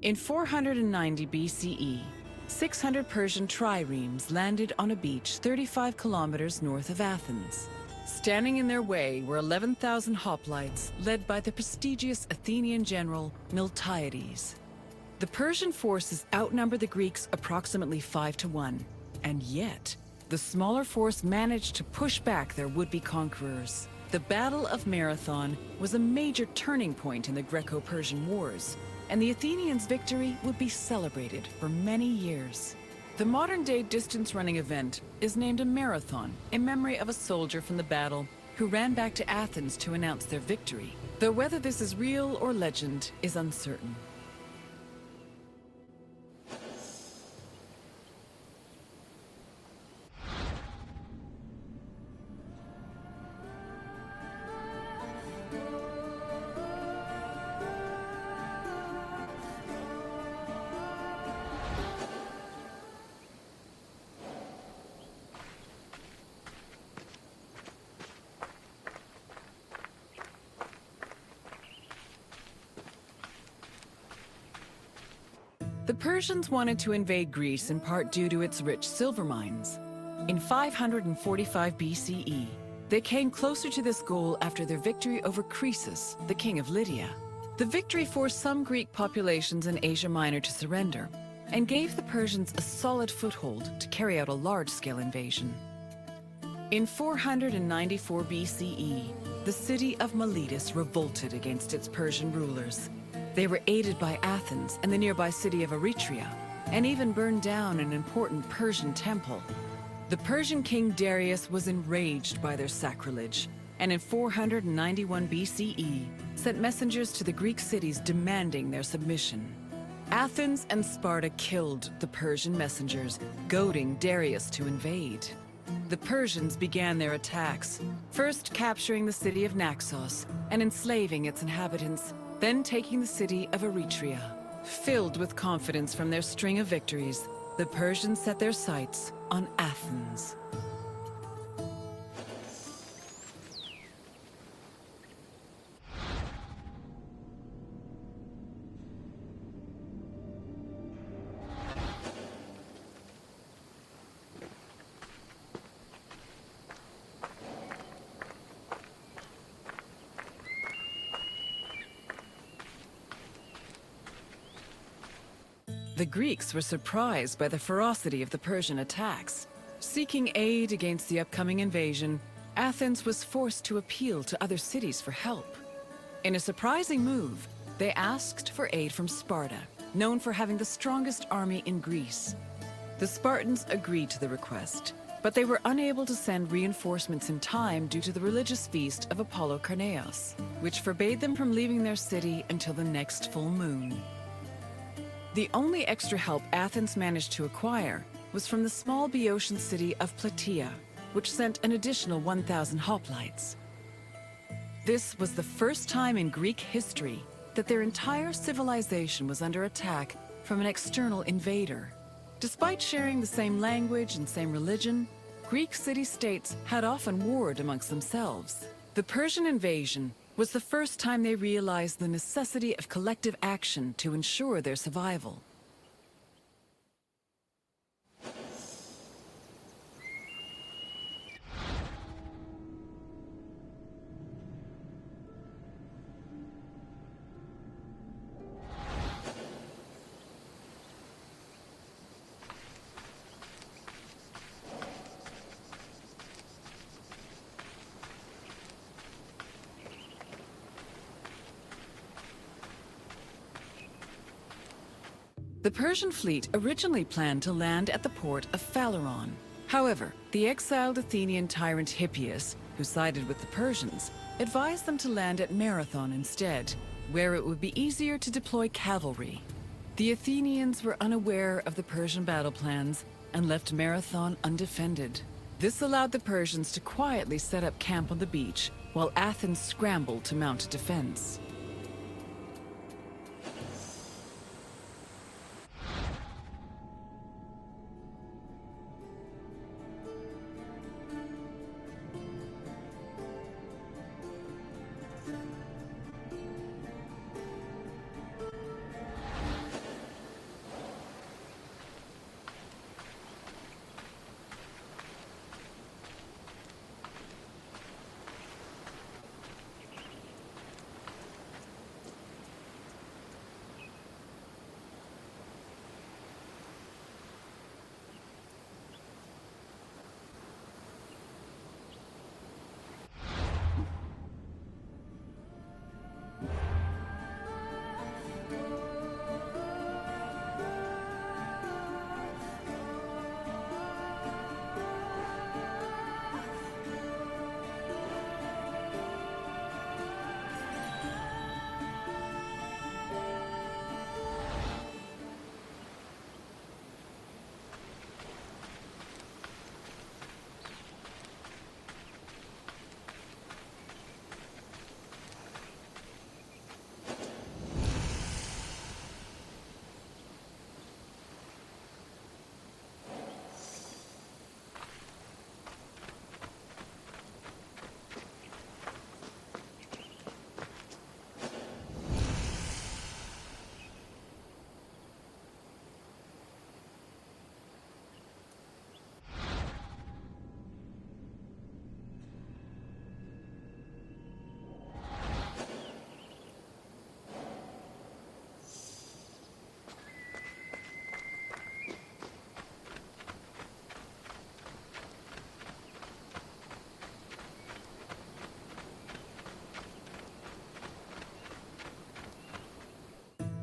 In 490 BCE, 600 Persian triremes landed on a beach 35 kilometers north of Athens. Standing in their way were 11,000 hoplites led by the prestigious Athenian general Miltiades. The Persian forces outnumbered the Greeks approximately 5-1, and yet the smaller force managed to push back their would-be conquerors. The Battle of Marathon was a major turning point in the Greco-Persian Wars, and the Athenians' victory would be celebrated for many years. The modern-day distance-running event is named a marathon in memory of a soldier from the battle who ran back to Athens to announce their victory, though whether this is real or legend is uncertain. The Persians wanted to invade Greece in part due to its rich silver mines. In 545 BCE, they came closer to this goal after their victory over Croesus, the king of Lydia. The victory forced some Greek populations in Asia Minor to surrender and gave the Persians a solid foothold to carry out a large-scale invasion. In 494 BCE, the city of Miletus revolted against its Persian rulers. They were aided by Athens and the nearby city of Eretria, and even burned down an important Persian temple. The Persian king Darius was enraged by their sacrilege, and in 491 BCE, sent messengers to the Greek cities demanding their submission. Athens and Sparta killed the Persian messengers, goading Darius to invade. The Persians began their attacks, first capturing the city of Naxxos and enslaving its inhabitants, then taking the city of Eretria. Filled with confidence from their string of victories, the Persians set their sights on Athens. The Greeks were surprised by the ferocity of the Persian attacks. Seeking aid against the upcoming invasion, Athens was forced to appeal to other cities for help. In a surprising move, they asked for aid from Sparta, known for having the strongest army in Greece. The Spartans agreed to the request, but they were unable to send reinforcements in time due to the religious feast of Apollo Carneos, which forbade them from leaving their city until the next full moon. The only extra help Athens managed to acquire was from the small Boeotian city of Plataea, which sent an additional 1,000 hoplites. This was the first time in Greek history that their entire civilization was under attack from an external invader. Despite sharing the same language and same religion, Greek city-states had often warred amongst themselves. The Persian invasion was the first time they realized the necessity of collective action to ensure their survival. The Persian fleet originally planned to land at the port of Phaleron. However, the exiled Athenian tyrant Hippias, who sided with the Persians, advised them to land at Marathon instead, where it would be easier to deploy cavalry. The Athenians were unaware of the Persian battle plans and left Marathon undefended. This allowed the Persians to quietly set up camp on the beach, while Athens scrambled to mount a defense.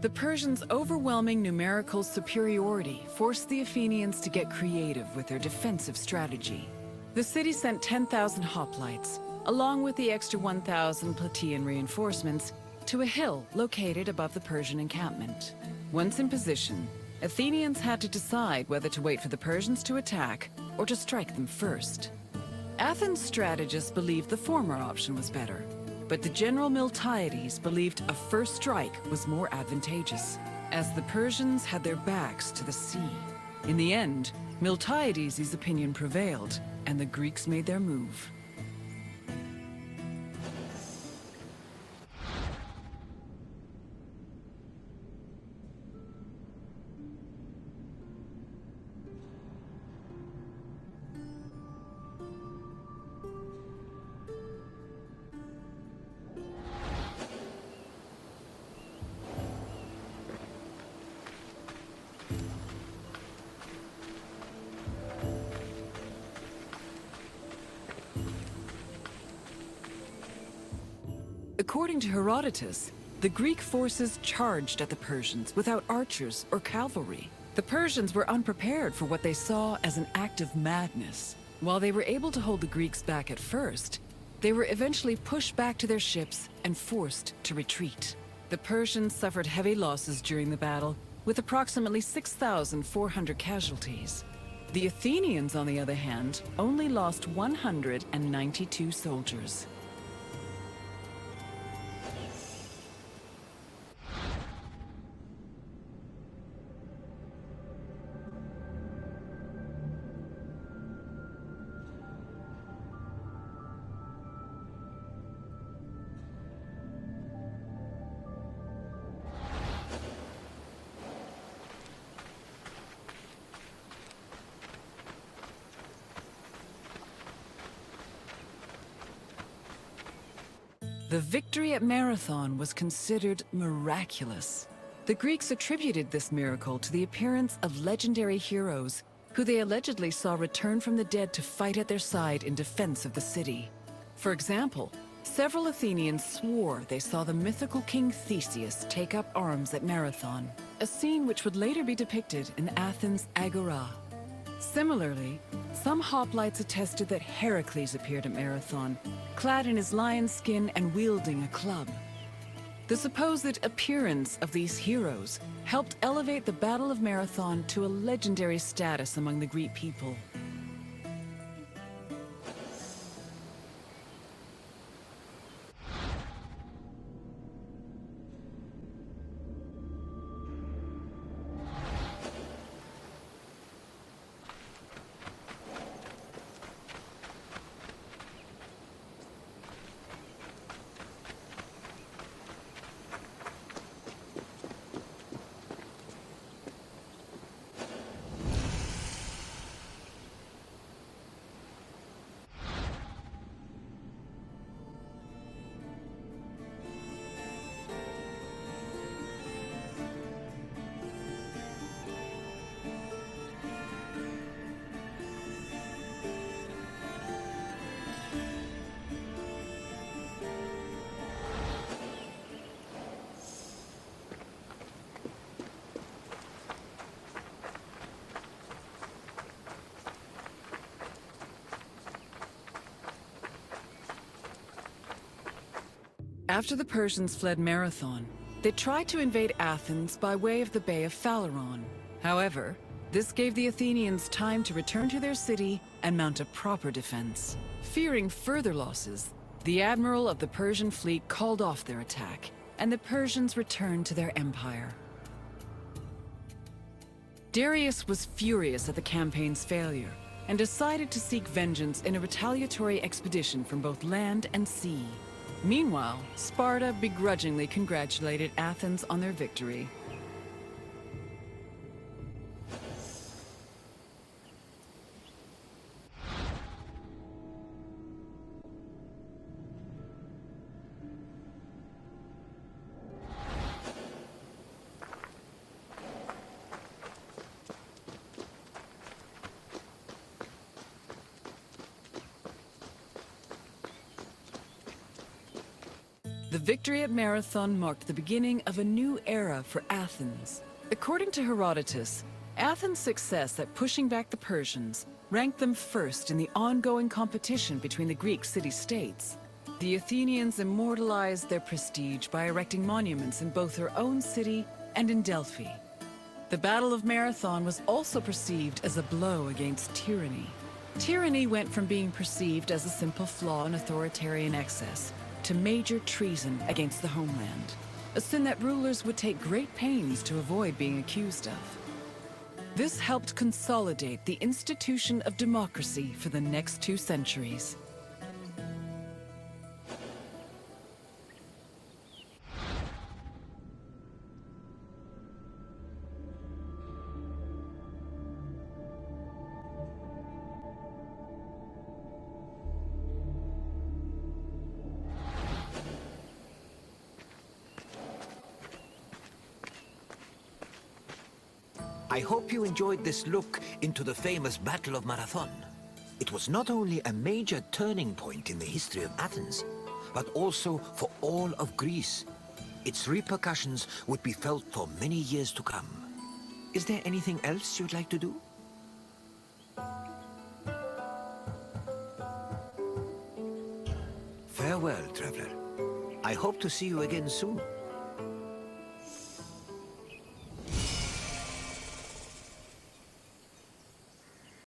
The Persians' overwhelming numerical superiority forced the Athenians to get creative with their defensive strategy. The city sent 10,000 hoplites, along with the extra 1,000 Plataean reinforcements, to a hill located above the Persian encampment. Once in position, Athenians had to decide whether to wait for the Persians to attack or to strike them first. Athens' strategists believed the former option was better, but the general Miltiades believed a first strike was more advantageous, as the Persians had their backs to the sea. In the end, Miltiades' opinion prevailed, and the Greeks made their move. According to Herodotus, the Greek forces charged at the Persians without archers or cavalry. The Persians were unprepared for what they saw as an act of madness. While they were able to hold the Greeks back at first, they were eventually pushed back to their ships and forced to retreat. The Persians suffered heavy losses during the battle, with approximately 6,400 casualties. The Athenians, on the other hand, only lost 192 soldiers. The victory at Marathon was considered miraculous. The Greeks attributed this miracle to the appearance of legendary heroes who they allegedly saw return from the dead to fight at their side in defense of the city. For example, several Athenians swore they saw the mythical king Theseus take up arms at Marathon, a scene which would later be depicted in Athens' Agora. Similarly, some hoplites attested that Heracles appeared at Marathon, clad in his lion's skin and wielding a club. The supposed appearance of these heroes helped elevate the Battle of Marathon to a legendary status among the Greek people. After the Persians fled Marathon, they tried to invade Athens by way of the Bay of Phaleron. However, this gave the Athenians time to return to their city and mount a proper defense. Fearing further losses, the admiral of the Persian fleet called off their attack, and the Persians returned to their empire. Darius was furious at the campaign's failure, and decided to seek vengeance in a retaliatory expedition from both land and sea. Meanwhile, Sparta begrudgingly congratulated Athens on their victory. The victory at Marathon marked the beginning of a new era for Athens. According to Herodotus, Athens' success at pushing back the Persians ranked them first in the ongoing competition between the Greek city-states. The Athenians immortalized their prestige by erecting monuments in both their own city and in Delphi. The Battle of Marathon was also perceived as a blow against tyranny. Tyranny went from being perceived as a simple flaw in authoritarian excess to major treason against the homeland, a sin that rulers would take great pains to avoid being accused of. This helped consolidate the institution of democracy for the next 2 centuries. I hope you enjoyed this look into the famous Battle of Marathon. It was not only a major turning point in the history of Athens, but also for all of Greece. Its repercussions would be felt for many years to come. Is there anything else you'd like to do? Farewell, traveler. I hope to see you again soon.